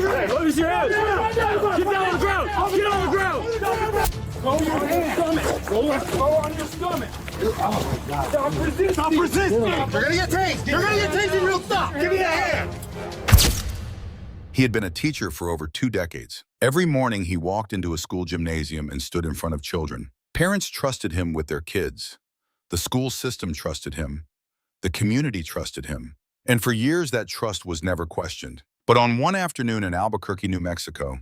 Hey, let me see your hands. Get down on the ground. Get on the ground. Roll your hands. Roll on your stomach. Oh, my God. Stop resisting. Stop resisting. You're going to get tased. You're going to get tased and you'll stop. Give me a hand. He had been a teacher for over 2 decades. Every morning, he walked into a school gymnasium and stood in front of children. Parents trusted him with their kids. The school system trusted him. The community trusted him. And for years, that trust was never questioned. But on one afternoon in Albuquerque, New Mexico,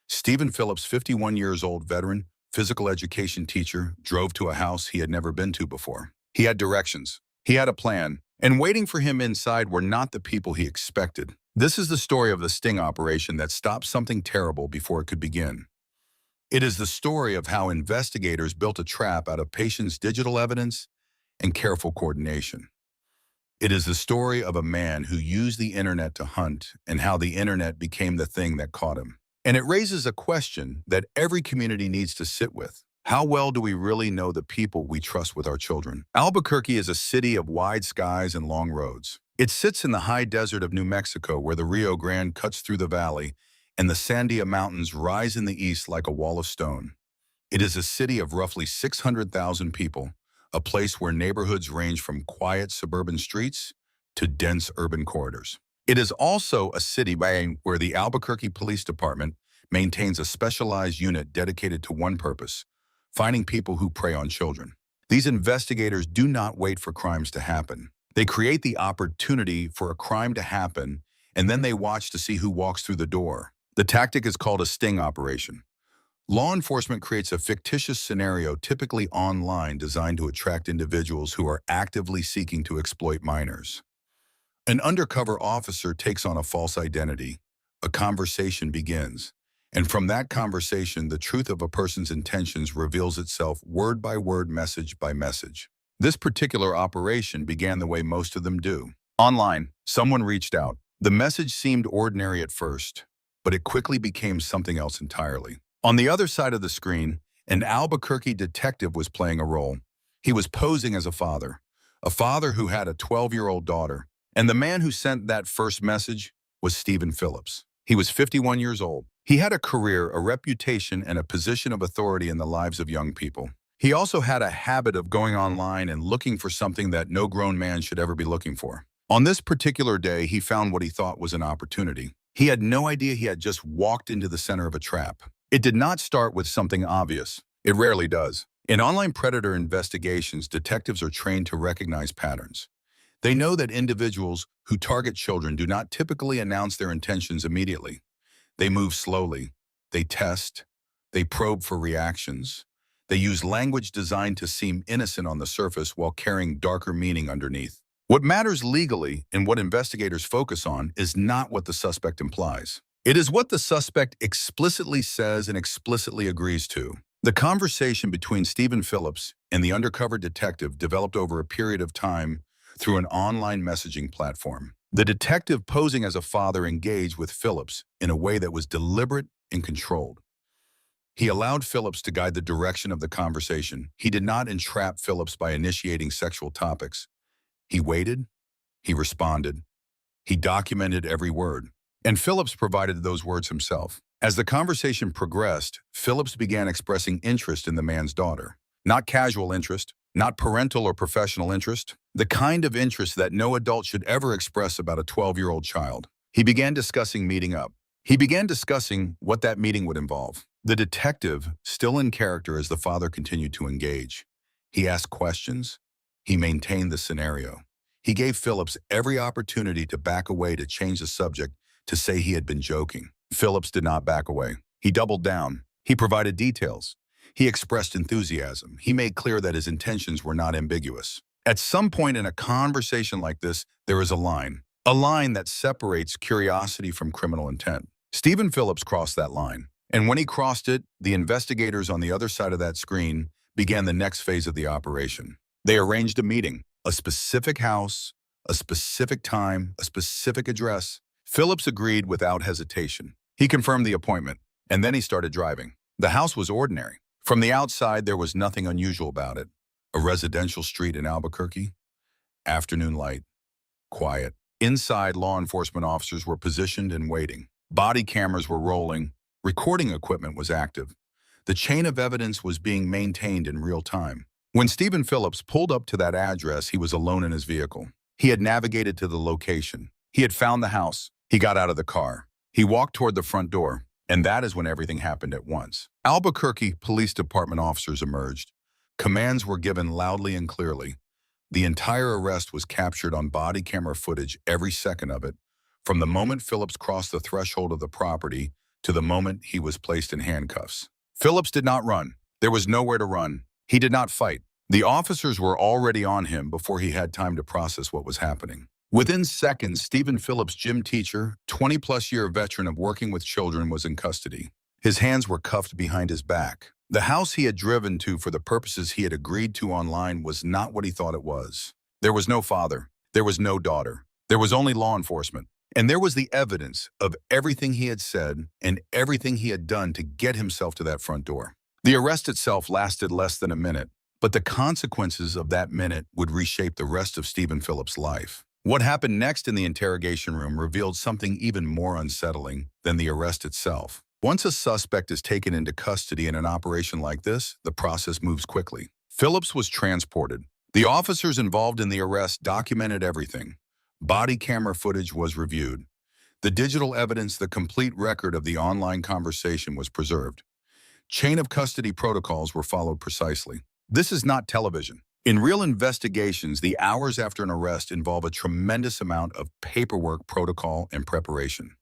Stephen Phillips, 51 years old veteran, physical education teacher, drove to a house he had never been to before. He had directions. He had a plan. And waiting for him inside were not the people he expected. This is the story of the sting operation that stopped something terrible before it could begin. It is the story of how investigators built a trap out of patients' digital evidence and careful coordination. It is the story of a man who used the internet to hunt and how the internet became the thing that caught him. And it raises a question that every community needs to sit with. How well do we really know the people we trust with our children? Albuquerque is a city of wide skies and long roads. It sits in the high desert of New Mexico where the Rio Grande cuts through the valley and the Sandia Mountains rise in the east like a wall of stone. It is a city of roughly 600,000 people, a place where neighborhoods range from quiet suburban streets to dense urban corridors. It is also a city where the Albuquerque Police Department maintains a specialized unit dedicated to one purpose: finding people who prey on children. These investigators do not wait for crimes to happen. They create the opportunity for a crime to happen, and then they watch to see who walks through the door. The tactic is called a sting operation. Law enforcement creates a fictitious scenario, typically online, designed to attract individuals who are actively seeking to exploit minors. An undercover officer takes on a false identity. A conversation begins. And from that conversation, the truth of a person's intentions reveals itself word by word, message by message. This particular operation began the way most of them do. Online, someone reached out. The message seemed ordinary at first, but it quickly became something else entirely. On the other side of the screen, an Albuquerque detective was playing a role. He was posing as a father who had a 12-year-old daughter. And the man who sent that first message was Stephen Phillips. He was 51 years old. He had a career, a reputation, and a position of authority in the lives of young people. He also had a habit of going online and looking for something that no grown man should ever be looking for. On this particular day, he found what he thought was an opportunity. He had no idea he had just walked into the center of a trap. It did not start with something obvious. It rarely does. In online predator investigations, detectives are trained to recognize patterns. They know that individuals who target children do not typically announce their intentions immediately. They move slowly. They test. They probe for reactions. They use language designed to seem innocent on the surface while carrying darker meaning underneath. What matters legally and what investigators focus on is not what the suspect implies. It is what the suspect explicitly says and explicitly agrees to. The conversation between Stephen Phillips and the undercover detective developed over a period of time through an online messaging platform. The detective, posing as a father, engaged with Phillips in a way that was deliberate and controlled. He allowed Phillips to guide the direction of the conversation. He did not entrap Phillips by initiating sexual topics. He waited. He responded. He documented every word. And Phillips provided those words himself. As the conversation progressed, Phillips began expressing interest in the man's daughter. Not casual interest, not parental or professional interest, the kind of interest that no adult should ever express about a 12-year-old child. He began discussing meeting up. He began discussing what that meeting would involve. The detective, still in character as the father continued to engage. He asked questions. He maintained the scenario. He gave Phillips every opportunity to back away, to change the subject, to say he had been joking. Phillips did not back away. He doubled down. He provided details. He expressed enthusiasm. He made clear that his intentions were not ambiguous. At some point in a conversation like this, there is a line that separates curiosity from criminal intent. Stephen Phillips crossed that line. And when he crossed it, the investigators on the other side of that screen began the next phase of the operation. They arranged a meeting, a specific house, a specific time, a specific address. Phillips agreed without hesitation. He confirmed the appointment, and then he started driving. The house was ordinary. From the outside, there was nothing unusual about it. A residential street in Albuquerque, afternoon light, quiet. Inside, law enforcement officers were positioned and waiting. Body cameras were rolling. Recording equipment was active. The chain of evidence was being maintained in real time. When Stephen Phillips pulled up to that address, he was alone in his vehicle. He had navigated to the location. He had found the house. He got out of the car. He walked toward the front door, and that is when everything happened at once. Albuquerque Police Department officers emerged. Commands were given loudly and clearly. The entire arrest was captured on body camera footage, every second of it, from the moment Phillips crossed the threshold of the property to the moment he was placed in handcuffs. Phillips did not run. There was nowhere to run. He did not fight. The officers were already on him before he had time to process what was happening. Within seconds, Stephen Phillips, gym teacher, 20-plus-year veteran of working with children, was in custody. His hands were cuffed behind his back. The house he had driven to for the purposes he had agreed to online was not what he thought it was. There was no father. There was no daughter. There was only law enforcement. And there was the evidence of everything he had said and everything he had done to get himself to that front door. The arrest itself lasted less than a minute, but the consequences of that minute would reshape the rest of Stephen Phillips' life. What happened next in the interrogation room revealed something even more unsettling than the arrest itself. Once a suspect is taken into custody in an operation like this, the process moves quickly. Phillips was transported. The officers involved in the arrest documented everything. Body camera footage was reviewed. The digital evidence, the complete record of the online conversation, was preserved. Chain of custody protocols were followed precisely. This is not television. In real investigations, the hours after an arrest involve a tremendous amount of paperwork, protocol, and preparation.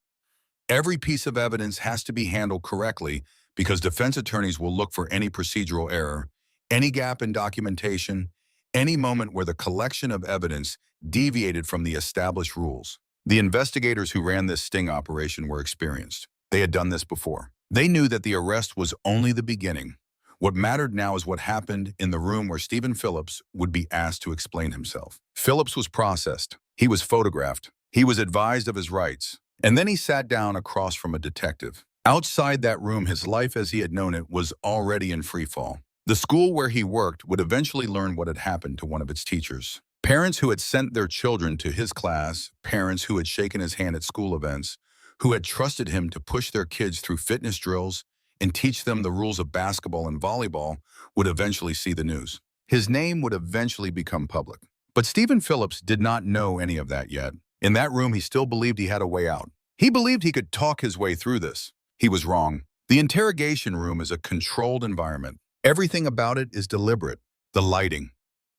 Every piece of evidence has to be handled correctly because defense attorneys will look for any procedural error, any gap in documentation, any moment where the collection of evidence deviated from the established rules. The investigators who ran this sting operation were experienced. They had done this before. They knew that the arrest was only the beginning. What mattered now is what happened in the room where Stephen Phillips would be asked to explain himself. Phillips was processed. He was photographed. He was advised of his rights. And then he sat down across from a detective. Outside that room, his life as he had known it was already in free fall. The school where he worked would eventually learn what had happened to one of its teachers. Parents who had sent their children to his class, parents who had shaken his hand at school events, who had trusted him to push their kids through fitness drills and teach them the rules of basketball and volleyball, would eventually see the news. His name would eventually become public. But Stephen Phillips did not know any of that yet. In that room, he still believed he had a way out. He believed he could talk his way through this. He was wrong. The interrogation room is a controlled environment. Everything about it is deliberate. The lighting,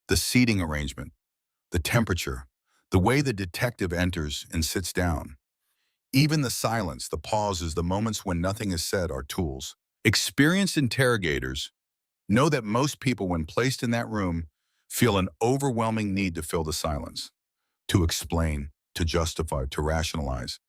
the seating arrangement, the temperature, the way the detective enters and sits down. Even the silence, the pauses, the moments when nothing is said are tools. Experienced interrogators know that most people, when placed in that room, feel an overwhelming need to fill the silence, to explain, to justify, to rationalize.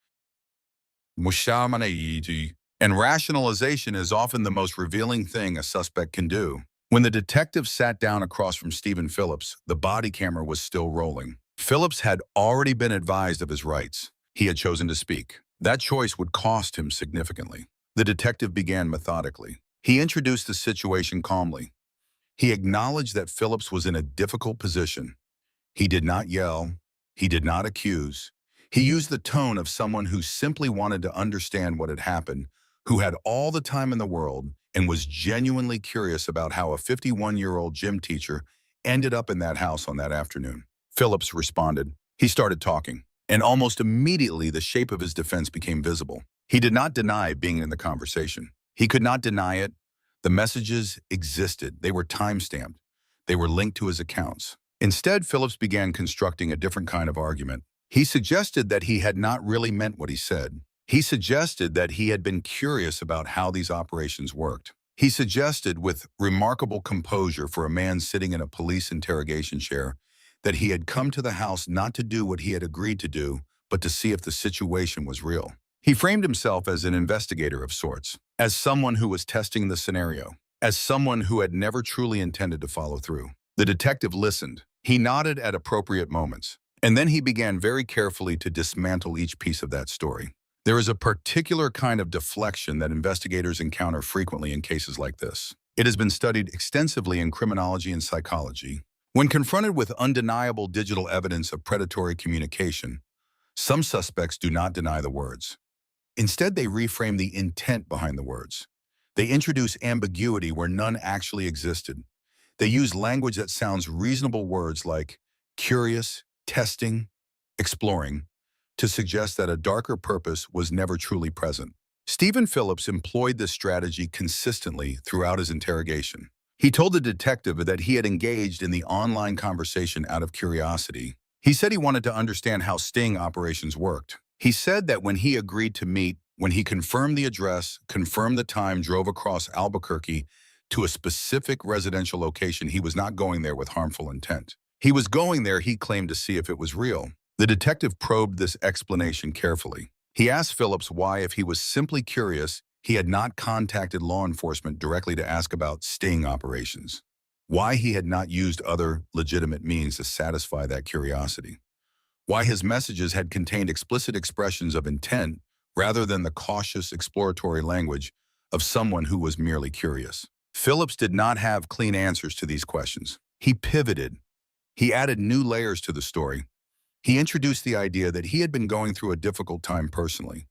And rationalization is often the most revealing thing a suspect can do. When the detective sat down across from Stephen Phillips, the body camera was still rolling. Phillips had already been advised of his rights. He had chosen to speak. That choice would cost him significantly. The detective began methodically. He introduced the situation calmly. He acknowledged that Phillips was in a difficult position. He did not yell. He did not accuse. He used the tone of someone who simply wanted to understand what had happened, who had all the time in the world and was genuinely curious about how a 51-year-old gym teacher ended up in that house on that afternoon. Phillips responded. He started talking, and almost immediately the shape of his defense became visible. He did not deny being in the conversation. He could not deny it. The messages existed. They were time-stamped. They were linked to his accounts. Instead, Phillips began constructing a different kind of argument. He suggested that he had not really meant what he said. He suggested that he had been curious about how these operations worked. He suggested, with remarkable composure for a man sitting in a police interrogation chair, that he had come to the house not to do what he had agreed to do, but to see if the situation was real. He framed himself as an investigator of sorts, as someone who was testing the scenario, as someone who had never truly intended to follow through. The detective listened. He nodded at appropriate moments, and then he began very carefully to dismantle each piece of that story. There is a particular kind of deflection that investigators encounter frequently in cases like this. It has been studied extensively in criminology and psychology. When confronted with undeniable digital evidence of predatory communication, some suspects do not deny the words. Instead, they reframe the intent behind the words. They introduce ambiguity where none actually existed. They use language that sounds reasonable, words like curious, testing, exploring, to suggest that a darker purpose was never truly present. Stephen Phillips employed this strategy consistently throughout his interrogation. He told the detective that he had engaged in the online conversation out of curiosity. He said he wanted to understand how sting operations worked. He said that when he agreed to meet, when he confirmed the address, confirmed the time, drove across Albuquerque to a specific residential location, he was not going there with harmful intent. He was going there, he claimed, to see if it was real. The detective probed this explanation carefully. He asked Phillips why, if he was simply curious, he had not contacted law enforcement directly to ask about sting operations. Why he had not used other legitimate means to satisfy that curiosity. Why his messages had contained explicit expressions of intent rather than the cautious exploratory language of someone who was merely curious. Phillips did not have clean answers to these questions. He pivoted. He added new layers to the story. He introduced the idea that he had been going through a difficult time personally.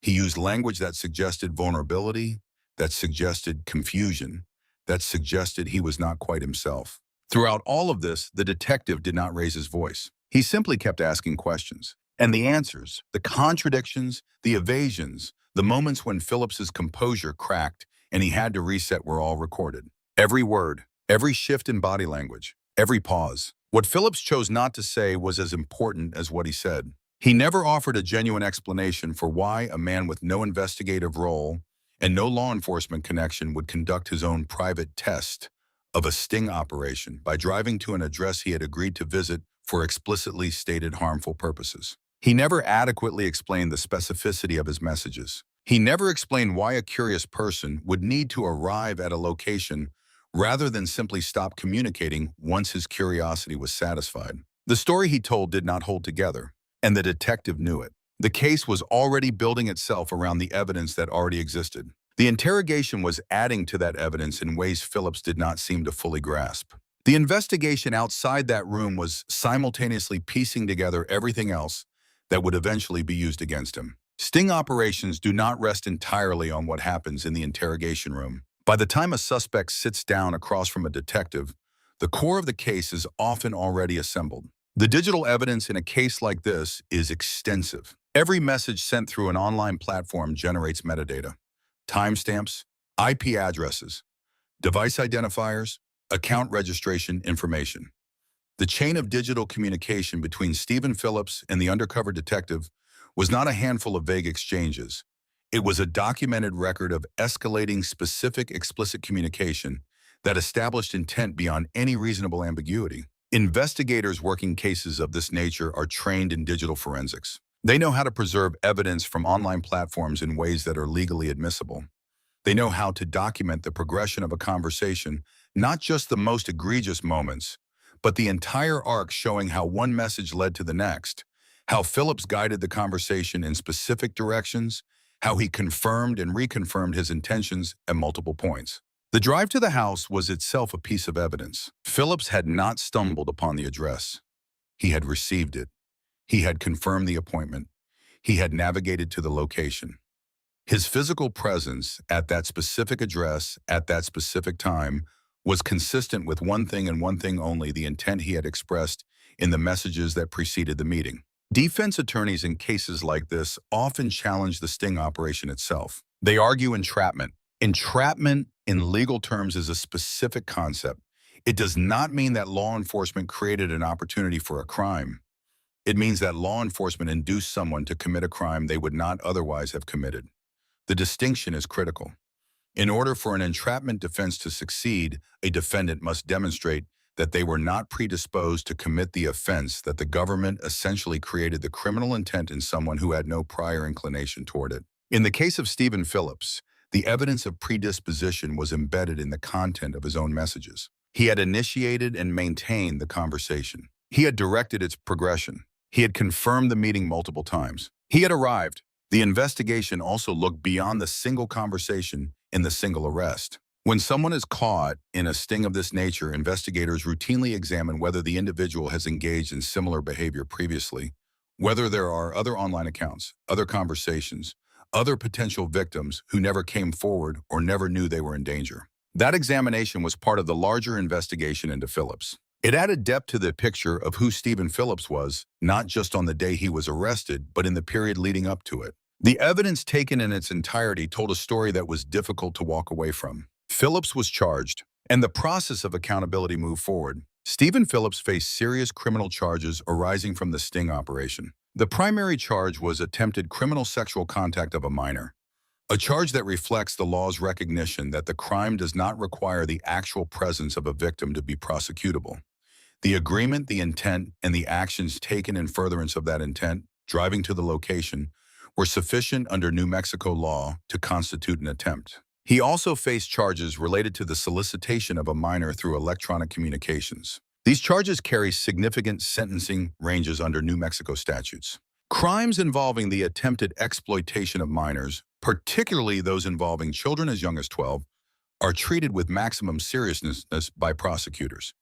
He used language that suggested vulnerability, that suggested confusion, that suggested he was not quite himself. Throughout all of this, the detective did not raise his voice. He simply kept asking questions. And the answers, the contradictions, the evasions, the moments when Phillips's composure cracked and he had to reset were all recorded. Every word, every shift in body language, every pause. What Phillips chose not to say was as important as what he said. He never offered a genuine explanation for why a man with no investigative role and no law enforcement connection would conduct his own private test of a sting operation by driving to an address he had agreed to visit for explicitly stated harmful purposes. He never adequately explained the specificity of his messages. He never explained why a curious person would need to arrive at a location rather than simply stop communicating once his curiosity was satisfied. The story he told did not hold together, and the detective knew it. The case was already building itself around the evidence that already existed. The interrogation was adding to that evidence in ways Phillips did not seem to fully grasp. The investigation outside that room was simultaneously piecing together everything else that would eventually be used against him. Sting operations do not rest entirely on what happens in the interrogation room. By the time a suspect sits down across from a detective, the core of the case is often already assembled. The digital evidence in a case like this is extensive. Every message sent through an online platform generates metadata, timestamps, IP addresses, device identifiers, account registration information. The chain of digital communication between Stephen Phillips and the undercover detective was not a handful of vague exchanges. It was a documented record of escalating specific explicit communication that established intent beyond any reasonable ambiguity. Investigators working cases of this nature are trained in digital forensics. They know how to preserve evidence from online platforms in ways that are legally admissible. They know how to document the progression of a conversation, not just the most egregious moments, but the entire arc, showing how one message led to the next, how Phillips guided the conversation in specific directions, how he confirmed and reconfirmed his intentions at multiple points. The drive to the house was itself a piece of evidence. Phillips had not stumbled upon the address. He had received it. He had confirmed the appointment. He had navigated to the location. His physical presence at that specific address at that specific time was consistent with one thing and one thing only: the intent he had expressed in the messages that preceded the meeting. Defense attorneys in cases like this often challenge the sting operation itself. They argue entrapment. Entrapment, in legal terms, is a specific concept. It does not mean that law enforcement created an opportunity for a crime. It means that law enforcement induced someone to commit a crime they would not otherwise have committed. The distinction is critical. In order for an entrapment defense to succeed, a defendant must demonstrate that they were not predisposed to commit the offense, that the government essentially created the criminal intent in someone who had no prior inclination toward it. In the case of Stephen Phillips, the evidence of predisposition was embedded in the content of his own messages. He had initiated and maintained the conversation. He had directed its progression. He had confirmed the meeting multiple times. He had arrived. The investigation also looked beyond the single conversation in the single arrest. When someone is caught in a sting of this nature, investigators routinely examine whether the individual has engaged in similar behavior previously, whether there are other online accounts, other conversations, other potential victims who never came forward or never knew they were in danger. That examination was part of the larger investigation into Phillips. It added depth to the picture of who Stephen Phillips was, not just on the day he was arrested, but in the period leading up to it. The evidence taken in its entirety told a story that was difficult to walk away from. Phillips was charged, and the process of accountability moved forward. Stephen Phillips faced serious criminal charges arising from the sting operation. The primary charge was attempted criminal sexual contact of a minor, a charge that reflects the law's recognition that the crime does not require the actual presence of a victim to be prosecutable. The agreement, the intent, and the actions taken in furtherance of that intent, driving to the location, were sufficient under New Mexico law to constitute an attempt. He also faced charges related to the solicitation of a minor through electronic communications. These charges carry significant sentencing ranges under New Mexico statutes. Crimes involving the attempted exploitation of minors, particularly those involving children as young as 12, are treated with maximum seriousness by prosecutors.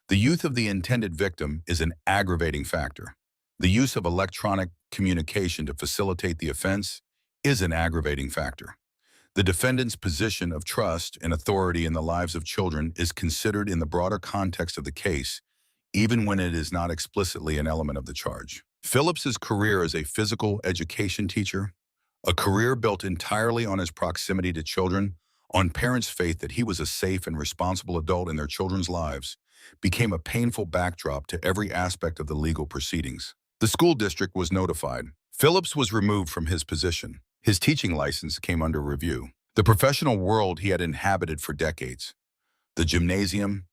The youth of the intended victim is an aggravating factor. The use of electronic communication to facilitate the offense is an aggravating factor. The defendant's position of trust and authority in the lives of children is considered in the broader context of the case, even when it is not explicitly an element of the charge. Phillips's career as a physical education teacher, a career built entirely on his proximity to children, on parents' faith that he was a safe and responsible adult in their children's lives, became a painful backdrop to every aspect of the legal proceedings. The school district was notified. Phillips was removed from his position. His teaching license came under review. The professional world he had inhabited for decades, the gymnasium,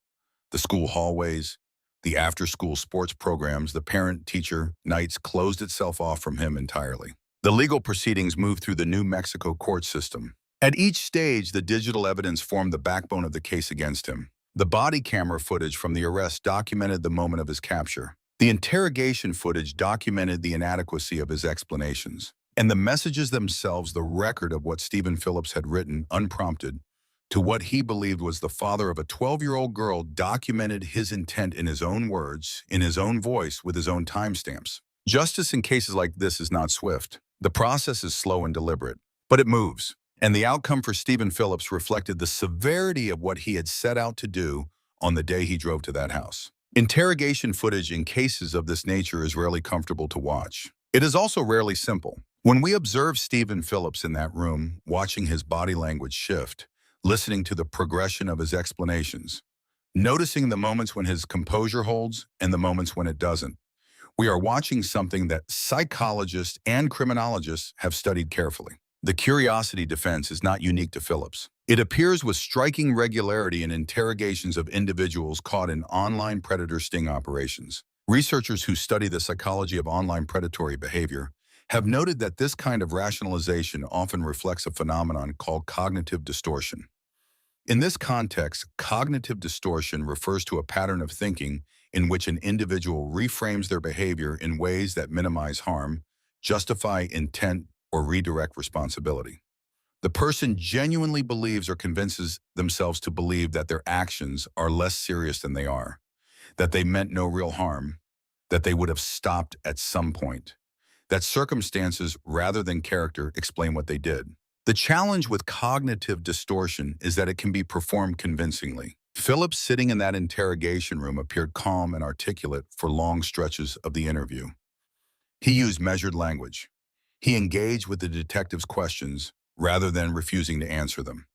the school hallways, the after-school sports programs, the parent-teacher nights closed itself off from him entirely. The legal proceedings moved through the New Mexico court system. At each stage, the digital evidence formed the backbone of the case against him. The body camera footage from the arrest documented the moment of his capture. The interrogation footage documented the inadequacy of his explanations. And the messages themselves, the record of what Stephen Phillips had written unprompted to what he believed was the father of a 12-year-old girl, documented his intent in his own words, in his own voice, with his own timestamps. Justice in cases like this is not swift. The process is slow and deliberate, but it moves. And the outcome for Stephen Phillips reflected the severity of what he had set out to do on the day he drove to that house. Interrogation footage in cases of this nature is rarely comfortable to watch. It is also rarely simple. When we observe Stephen Phillips in that room, watching his body language shift, listening to the progression of his explanations, noticing the moments when his composure holds and the moments when it doesn't, we are watching something that psychologists and criminologists have studied carefully. The curiosity defense is not unique to Phillips. It appears with striking regularity in interrogations of individuals caught in online predator sting operations. Researchers who study the psychology of online predatory behavior have noted that this kind of rationalization often reflects a phenomenon called cognitive distortion. In this context, cognitive distortion refers to a pattern of thinking in which an individual reframes their behavior in ways that minimize harm, justify intent, or redirect responsibility. The person genuinely believes or convinces themselves to believe that their actions are less serious than they are, that they meant no real harm, that they would have stopped at some point, that circumstances rather than character explain what they did. The challenge with cognitive distortion is that it can be performed convincingly. Phillips, sitting in that interrogation room, appeared calm and articulate for long stretches of the interview. He used measured language. He engaged with the detective's questions rather than refusing to answer them.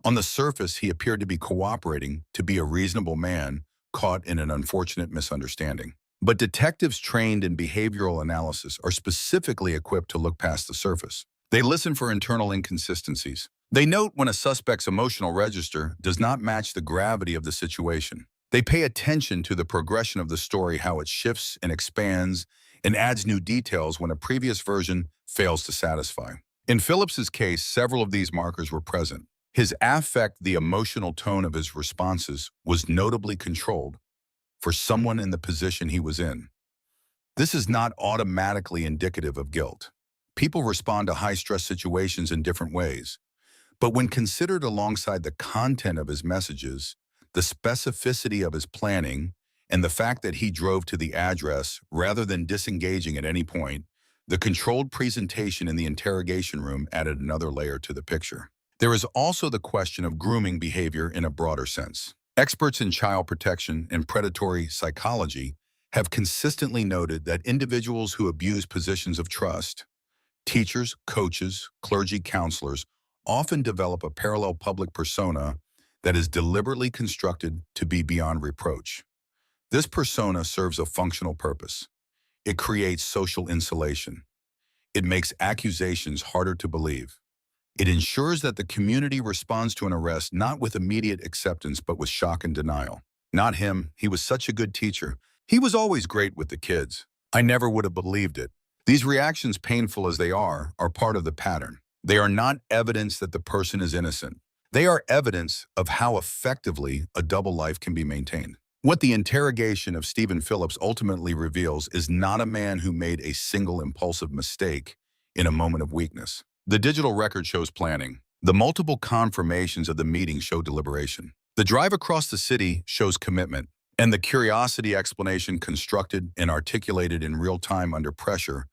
On the surface, he appeared to be cooperating, to be a reasonable man caught in an unfortunate misunderstanding. But detectives trained in behavioral analysis are specifically equipped to look past the surface. They listen for internal inconsistencies. They note when a suspect's emotional register does not match the gravity of the situation. They pay attention to the progression of the story, how it shifts and expands and adds new details when a previous version fails to satisfy. In Phillips's case, several of these markers were present. His affect, the emotional tone of his responses, was notably controlled for someone in the position he was in. This is not automatically indicative of guilt. People respond to high-stress situations in different ways. But when considered alongside the content of his messages, the specificity of his planning, and the fact that he drove to the address rather than disengaging at any point, The controlled presentation in the interrogation room added another layer to the picture. There is also the question of grooming behavior in a broader sense. Experts in child protection and predatory psychology have consistently noted that individuals who abuse positions of trust, teachers, coaches, clergy, counselors, often develop a parallel public persona that is deliberately constructed to be beyond reproach. This persona serves a functional purpose. It creates social insulation. It makes accusations harder to believe. It ensures that the community responds to an arrest not with immediate acceptance but with shock and denial. Not him, he was such a good teacher. He was always great with the kids. I never would have believed it. These reactions, painful as they are part of the pattern. They are not evidence that the person is innocent. They are evidence of how effectively a double life can be maintained. What the interrogation of Stephen Phillips ultimately reveals is not a man who made a single impulsive mistake in a moment of weakness. The digital record shows planning. The multiple confirmations of the meeting show deliberation. The drive across the city shows commitment. And the curiosity explanation constructed and articulated in real time under pressure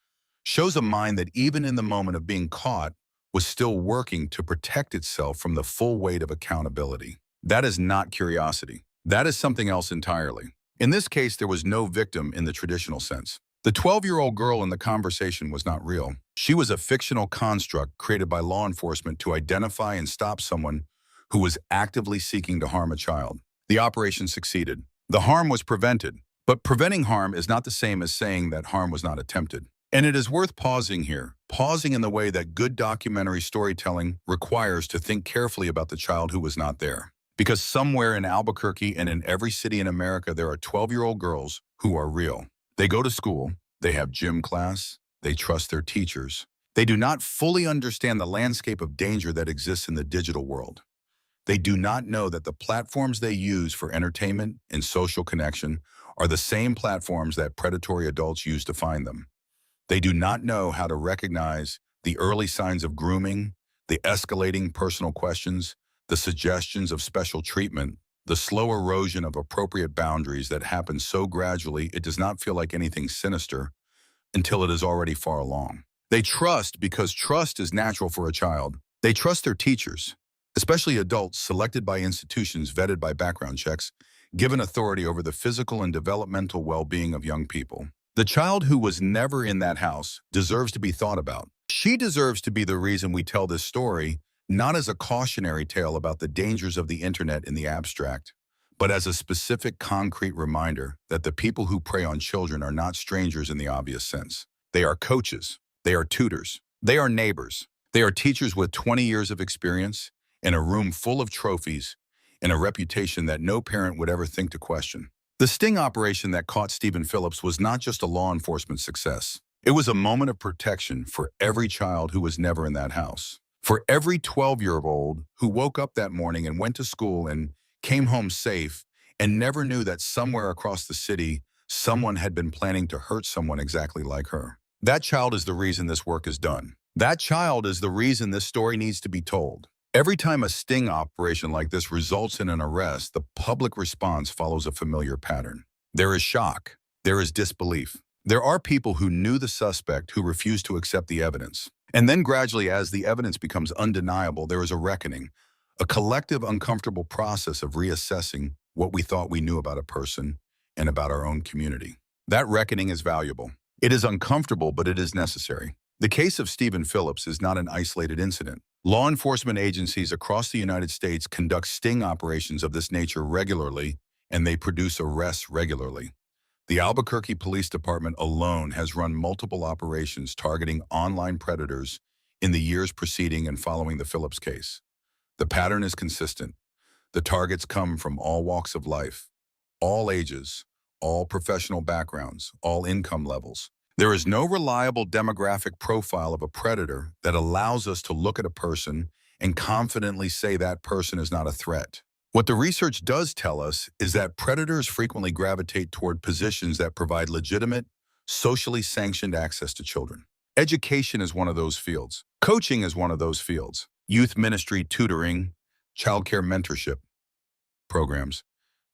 shows a mind that even in the moment of being caught was still working to protect itself from the full weight of accountability. That is not curiosity. That is something else entirely. In this case, there was no victim in the traditional sense. The 12-year-old girl in the conversation was not real. She was a fictional construct created by law enforcement to identify and stop someone who was actively seeking to harm a child. The operation succeeded. The harm was prevented. But preventing harm is not the same as saying that harm was not attempted. And it is worth pausing here, pausing in the way that good documentary storytelling requires to think carefully about the child who was not there. Because somewhere in Albuquerque and in every city in America, there are 12-year-old girls who are real. They go to school, they have gym class, they trust their teachers. They do not fully understand the landscape of danger that exists in the digital world. They do not know that the platforms they use for entertainment and social connection are the same platforms that predatory adults use to find them. They do not know how to recognize the early signs of grooming, the escalating personal questions, the suggestions of special treatment, the slow erosion of appropriate boundaries that happens so gradually it does not feel like anything sinister until it is already far along. They trust because trust is natural for a child. They trust their teachers, especially adults selected by institutions vetted by background checks, given authority over the physical and developmental well-being of young people. The child who was never in that house deserves to be thought about. She deserves to be the reason we tell this story, not as a cautionary tale about the dangers of the internet in the abstract, but as a specific concrete reminder that the people who prey on children are not strangers in the obvious sense. They are coaches, they are tutors, they are neighbors, they are teachers with 20 years of experience, in a room full of trophies, and a reputation that no parent would ever think to question. The sting operation that caught Stephen Phillips was not just a law enforcement success. It was a moment of protection for every child who was never in that house. For every 12-year-old who woke up that morning and went to school and came home safe and never knew that somewhere across the city, someone had been planning to hurt someone exactly like her. That child is the reason this work is done. That child is the reason this story needs to be told. Every time a sting operation like this results in an arrest, the public response follows a familiar pattern. There is shock. There is disbelief. There are people who knew the suspect who refuse to accept the evidence. And then gradually, as the evidence becomes undeniable, there is a reckoning, a collective uncomfortable process of reassessing what we thought we knew about a person and about our own community. That reckoning is valuable. It is uncomfortable, but it is necessary. The case of Stephen Phillips is not an isolated incident. Law enforcement agencies across the United States conduct sting operations of this nature regularly, and they produce arrests regularly. The Albuquerque Police Department alone has run multiple operations targeting online predators in the years preceding and following the Phillips case. The pattern is consistent. The targets come from all walks of life, all ages, all professional backgrounds, all income levels. There is no reliable demographic profile of a predator that allows us to look at a person and confidently say that person is not a threat. What the research does tell us is that predators frequently gravitate toward positions that provide legitimate, socially sanctioned access to children. Education is one of those fields. Coaching is one of those fields. Youth ministry, tutoring, childcare mentorship programs.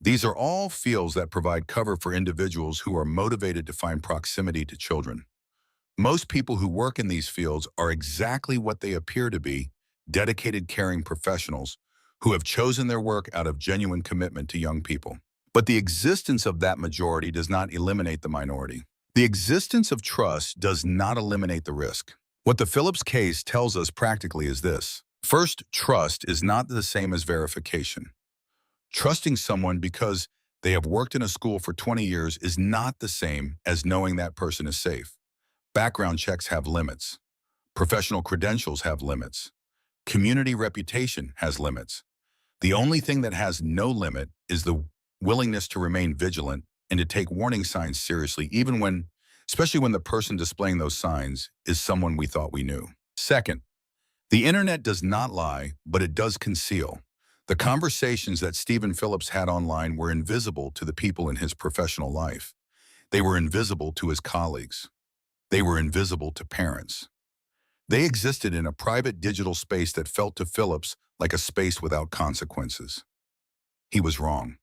These are all fields that provide cover for individuals who are motivated to find proximity to children. Most people who work in these fields are exactly what they appear to be, dedicated, caring professionals who have chosen their work out of genuine commitment to young people. But the existence of that majority does not eliminate the minority. The existence of trust does not eliminate the risk. What the Phillips case tells us practically is this. First, trust is not the same as verification. Trusting someone because they have worked in a school for 20 years is not the same as knowing that person is safe. Background checks have limits. Professional credentials have limits. Community reputation has limits. The only thing that has no limit is the willingness to remain vigilant and to take warning signs seriously, especially when the person displaying those signs is someone we thought we knew. Second, the internet does not lie, but it does conceal. The conversations that Stephen Phillips had online were invisible to the people in his professional life. They were invisible to his colleagues. They were invisible to parents. They existed in a private digital space that felt to Phillips like a space without consequences. He was wrong.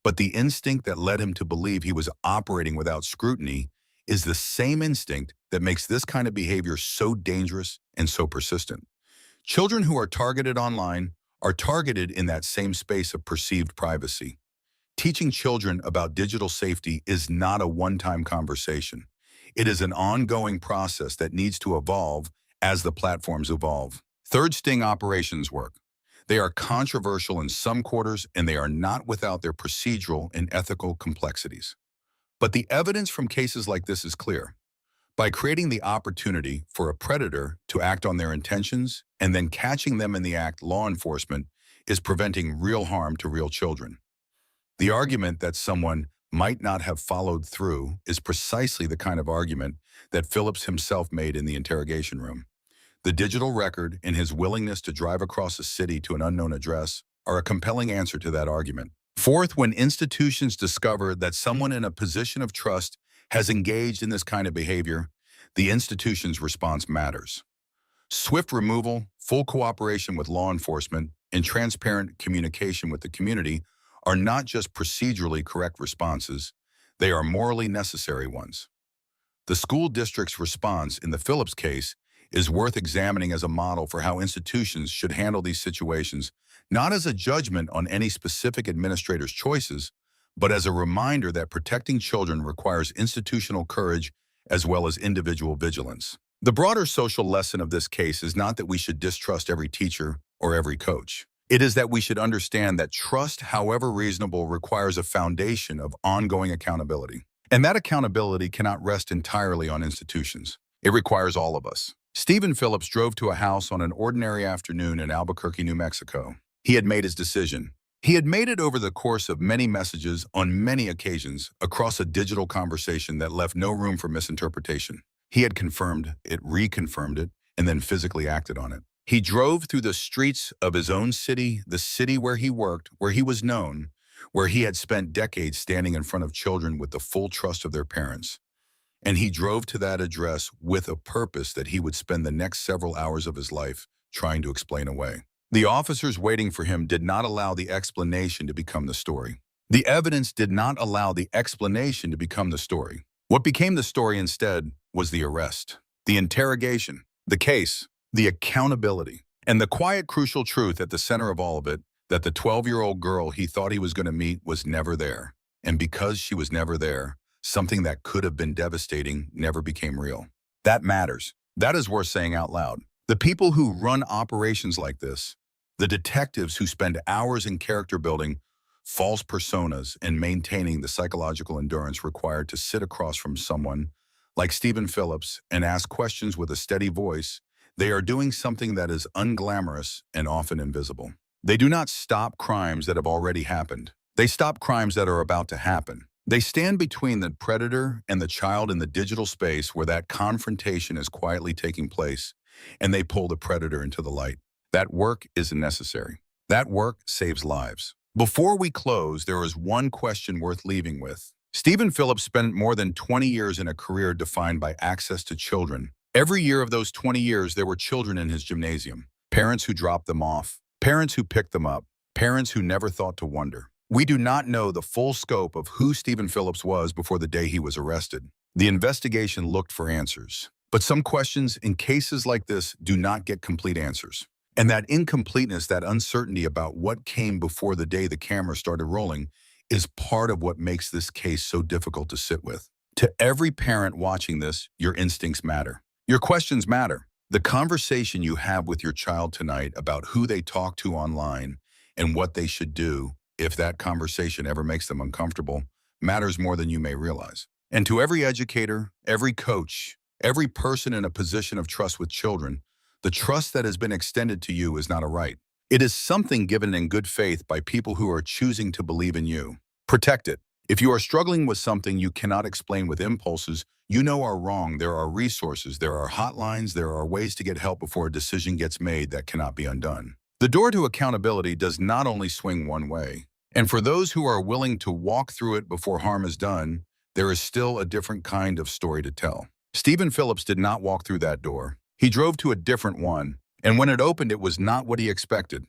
But the instinct that led him to believe he was operating without scrutiny is the same instinct that makes this kind of behavior so dangerous and so persistent. Children who are targeted online are targeted in that same space of perceived privacy. Teaching children about digital safety is not a one-time conversation. It is an ongoing process that needs to evolve as the platforms evolve. Third, sting operations work. They are controversial in some quarters, and they are not without their procedural and ethical complexities. But the evidence from cases like this is clear. By creating the opportunity for a predator to act on their intentions and then catching them in the act, law enforcement is preventing real harm to real children. The argument that someone might not have followed through is precisely the kind of argument that Phillips himself made in the interrogation room. The digital record and his willingness to drive across a city to an unknown address are a compelling answer to that argument. Fourth, when institutions discover that someone in a position of trust has engaged in this kind of behavior, the institution's response matters. Swift removal, full cooperation with law enforcement, and transparent communication with the community are not just procedurally correct responses, they are morally necessary ones. The school district's response in the Phillips case is worth examining as a model for how institutions should handle these situations, not as a judgment on any specific administrator's choices, but as a reminder that protecting children requires institutional courage as well as individual vigilance. The broader social lesson of this case is not that we should distrust every teacher or every coach. It is that we should understand that trust, however reasonable, requires a foundation of ongoing accountability. And that accountability cannot rest entirely on institutions. It requires all of us. Stephen Phillips drove to a house on an ordinary afternoon in Albuquerque, New Mexico. He had made his decision. He had made it over the course of many messages on many occasions across a digital conversation that left no room for misinterpretation. He had confirmed it, reconfirmed it, and then physically acted on it. He drove through the streets of his own city, the city where he worked, where he was known, where he had spent decades standing in front of children with the full trust of their parents. And he drove to that address with a purpose that he would spend the next several hours of his life trying to explain away. The officers waiting for him did not allow the explanation to become the story. The evidence did not allow the explanation to become the story. What became the story instead was the arrest, the interrogation, the case, the accountability, and the quiet, crucial truth at the center of all of it, that the 12-year-old girl he thought he was going to meet was never there. And because she was never there, something that could have been devastating never became real. That matters. That is worth saying out loud. The people who run operations like this, the detectives who spend hours in character building false personas and maintaining the psychological endurance required to sit across from someone like Stephen Phillips and ask questions with a steady voice, they are doing something that is unglamorous and often invisible. They do not stop crimes that have already happened. They stop crimes that are about to happen. They stand between the predator and the child in the digital space where that confrontation is quietly taking place, and they pull the predator into the light. That work is necessary. That work saves lives. Before we close, there is one question worth leaving with. Stephen Phillips spent more than 20 years in a career defined by access to children. Every year of those 20 years, there were children in his gymnasium. Parents who dropped them off. Parents who picked them up. Parents who never thought to wonder. We do not know the full scope of who Stephen Phillips was before the day he was arrested. The investigation looked for answers. But some questions in cases like this do not get complete answers. And that incompleteness, that uncertainty about what came before the day the camera started rolling, is part of what makes this case so difficult to sit with. To every parent watching this, your instincts matter. Your questions matter. The conversation you have with your child tonight about who they talk to online and what they should do, if that conversation ever makes them uncomfortable, matters more than you may realize. And to every educator, every coach, every person in a position of trust with children, the trust that has been extended to you is not a right. It is something given in good faith by people who are choosing to believe in you. Protect it. If you are struggling with something you cannot explain with impulses you know are wrong, there are resources, there are hotlines, there are ways to get help before a decision gets made that cannot be undone. The door to accountability does not only swing one way. And for those who are willing to walk through it before harm is done, there is still a different kind of story to tell. Stephen Phillips did not walk through that door. He drove to a different one, and when it opened, it was not what he expected.